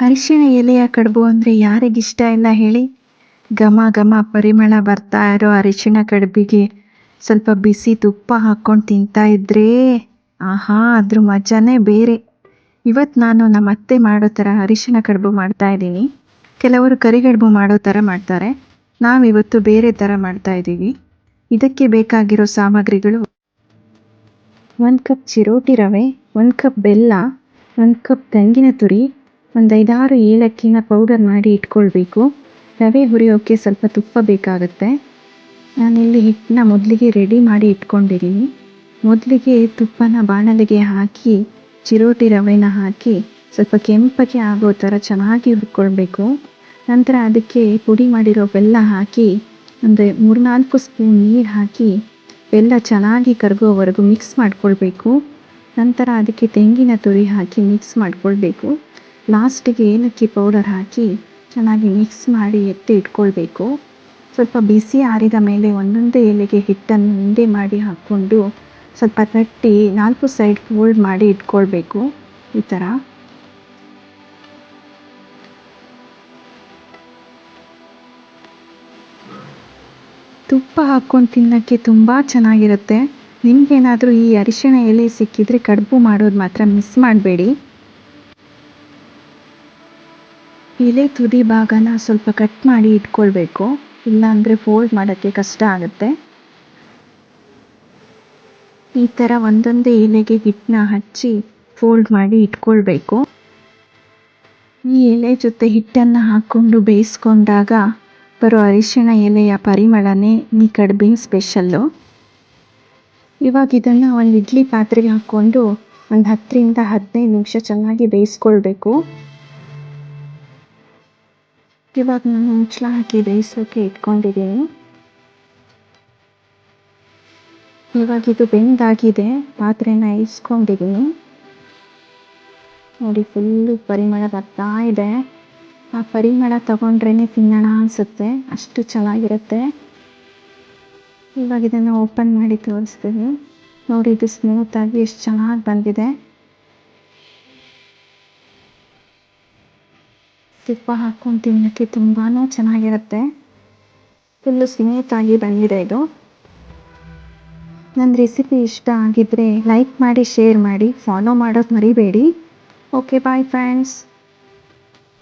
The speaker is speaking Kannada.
ಅರಿಶಿಣ ಎಲೆಯ ಕಡುಬು ಅಂದರೆ ಯಾರಿಗಿಷ್ಟ ಇಲ್ಲ ಹೇಳಿ. ಘಮ ಘಮ ಪರಿಮಳ ಬರ್ತಾ ಇರೋ ಅರಿಶಿಣ ಕಡುಬಿಗೆ ಸ್ವಲ್ಪ ಬಿಸಿ ತುಪ್ಪ ಹಾಕ್ಕೊಂಡು ತಿಂತಾ ಇದ್ದರೆ ಆಹಾ, ಅದ್ರ ಮಜಾನೇ ಬೇರೆ. ಇವತ್ತು ನಾನು ನಮ್ಮ ಅತ್ತೆ ಮಾಡೋ ಥರ ಅರಿಶಿಣ ಕಡುಬು ಮಾಡ್ತಾ ಇದ್ದೀನಿ. ಕೆಲವರು ಕರಿಗಡುಬು ಮಾಡೋ ಥರ ಮಾಡ್ತಾರೆ, ನಾವಿವತ್ತು ಬೇರೆ ಥರ ಮಾಡ್ತಾ ಇದ್ದೀವಿ. ಇದಕ್ಕೆ ಬೇಕಾಗಿರೋ ಸಾಮಗ್ರಿಗಳು: 1 ಕಪ್ ಚಿರೋಟಿ ರವೆ, 1 ಕಪ್ ಬೆಲ್ಲ, 1 ಕಪ್ ತೆಂಗಿನ ತುರಿ, ಒಂದು 5-6 ಏಲಕ್ಕಿನ ಪೌಡರ್ ಮಾಡಿ ಇಟ್ಕೊಳ್ಬೇಕು. ರವೆ ಹುರಿಯೋಕ್ಕೆ ಸ್ವಲ್ಪ ತುಪ್ಪ ಬೇಕಾಗುತ್ತೆ. ನಾನಿಲ್ಲಿ ಹಿಟ್ಟನ್ನ ಮೊದಲಿಗೆ ರೆಡಿ ಮಾಡಿ ಇಟ್ಕೊಂಡಿದ್ದೀನಿ. ಮೊದಲಿಗೆ ತುಪ್ಪನ ಬಾಣಲೆಗೆ ಹಾಕಿ ಚಿರೋಟಿ ರವೆನ ಹಾಕಿ ಸ್ವಲ್ಪ ಕೆಂಪಗೆ ಆಗೋ ಥರ ಚೆನ್ನಾಗಿ ಹುರ್ಕೊಳ್ಬೇಕು. ನಂತರ ಅದಕ್ಕೆ ಪುಡಿ ಮಾಡಿರೋ ಬೆಲ್ಲ ಹಾಕಿ ಒಂದು 3-4 ಸ್ಪೂನ್ ನೀರು ಹಾಕಿ ಬೆಲ್ಲ ಚೆನ್ನಾಗಿ ಕರಗೋವರೆಗೂ ಮಿಕ್ಸ್ ಮಾಡ್ಕೊಳ್ಬೇಕು. ನಂತರ ಅದಕ್ಕೆ ತೆಂಗಿನ ತುರಿ ಹಾಕಿ ಮಿಕ್ಸ್ ಮಾಡ್ಕೊಳ್ಬೇಕು. ಲಾಸ್ಟಿಗೆ ಏಲಕ್ಕಿ ಪೌಡರ್ ಹಾಕಿ ಚೆನ್ನಾಗಿ ಮಿಕ್ಸ್ ಮಾಡಿ ಎತ್ತಿ ಇಟ್ಕೊಳ್ಬೇಕು. ಸ್ವಲ್ಪ ಬಿಸಿ ಆರಿದ ಮೇಲೆ ಒಂದೊಂದೇ ಎಲೆಗೆ ಹಿಟ್ಟನ್ನು ಉಂಡೆ ಮಾಡಿ ಹಾಕ್ಕೊಂಡು ಸ್ವಲ್ಪ ತಟ್ಟಿ 4 ಸೈಡ್ ಫೋಲ್ಡ್ ಮಾಡಿ ಇಟ್ಕೊಳ್ಬೇಕು. ಈ ಥರ ತುಪ್ಪ ಹಾಕ್ಕೊಂಡು ತಿನ್ನೋಕ್ಕೆ ತುಂಬ ಚೆನ್ನಾಗಿರುತ್ತೆ. ನಿಮಗೇನಾದರೂ ಈ ಅರಿಶಿಣ ಎಲೆ ಸಿಕ್ಕಿದರೆ ಕಡುಬು ಮಾಡೋದು ಮಾತ್ರ ಮಿಸ್ ಮಾಡಬೇಡಿ. ಎಲೆ ತುದಿ ಭಾಗನ ಸ್ವಲ್ಪ ಕಟ್ ಮಾಡಿ ಇಟ್ಕೊಳ್ಬೇಕು, ಇಲ್ಲಾಂದರೆ ಫೋಲ್ಡ್ ಮಾಡೋಕ್ಕೆ ಕಷ್ಟ ಆಗುತ್ತೆ. ಈ ಥರ ಒಂದೊಂದೇ ಎಲೆಗೆ ಹಿಟ್ಟನ್ನ ಹಚ್ಚಿ ಫೋಲ್ಡ್ ಮಾಡಿ ಇಟ್ಕೊಳ್ಬೇಕು. ಈ ಎಲೆ ಜೊತೆ ಹಿಟ್ಟನ್ನು ಹಾಕ್ಕೊಂಡು ಬೇಯಿಸ್ಕೊಂಡಾಗ ಬರೋ ಅರಿಶಿಣ ಎಲೆಯ ಪರಿಮಳನೇ ಈ ಕಡುಬಿನ ಸ್ಪೆಷಲ್ಲು. ಇವಾಗ ಇದನ್ನು ಒಂದು ಇಡ್ಲಿ ಪಾತ್ರೆಗೆ ಹಾಕ್ಕೊಂಡು ಒಂದು 10-15 ನಿಮಿಷ ಚೆನ್ನಾಗಿ ಬೇಯಿಸ್ಕೊಳ್ಬೇಕು. ಇವಾಗ ನಾನು ಮುಚ್ಚಳ ಹಾಕಿ ಬೇಯಿಸೋಕೆ ಇಟ್ಕೊಂಡಿದ್ದೀನಿ. ಇವಾಗ ಇದು ಬೆಂದಾಗಿದೆ, ಪಾತ್ರೆನ ಇಳಿಸ್ಕೊಂಡಿದ್ದೀನಿ. ನೋಡಿ, ಫುಲ್ಲು ಪರಿಮಳ ಬರ್ತಾ ಇದೆ. ಆ ಪರಿಮಳ ತಗೊಂಡ್ರೇ ತಿನ್ನೋಣ ಅನಿಸುತ್ತೆ, ಅಷ್ಟು ಚೆನ್ನಾಗಿರುತ್ತೆ. ಇವಾಗ ಇದನ್ನು ಓಪನ್ ಮಾಡಿ ತೋರಿಸ್ತೀನಿ. ನೋಡಿ, ಇದು ಸ್ಮೂತಾಗಿ ಎಷ್ಟು ಚೆನ್ನಾಗಿ ಬಂದಿದೆ. ತುಪ್ಪ ಹಾಕ್ಕೊಂಡು ತಿನ್ನೋಕ್ಕೆ ತುಂಬಾ ಚೆನ್ನಾಗಿರುತ್ತೆ. ಫುಲ್ಲು ಸ್ಮೂತಾಗಿ ಬಂದಿದೆ ಇದು. ನನ್ನ ರೆಸಿಪಿ ಇಷ್ಟ ಆಗಿದ್ದರೆ ಲೈಕ್ ಮಾಡಿ, ಶೇರ್ ಮಾಡಿ, ಫಾಲೋ ಮಾಡೋದು ಮರಿಬೇಡಿ. Okay, bye friends.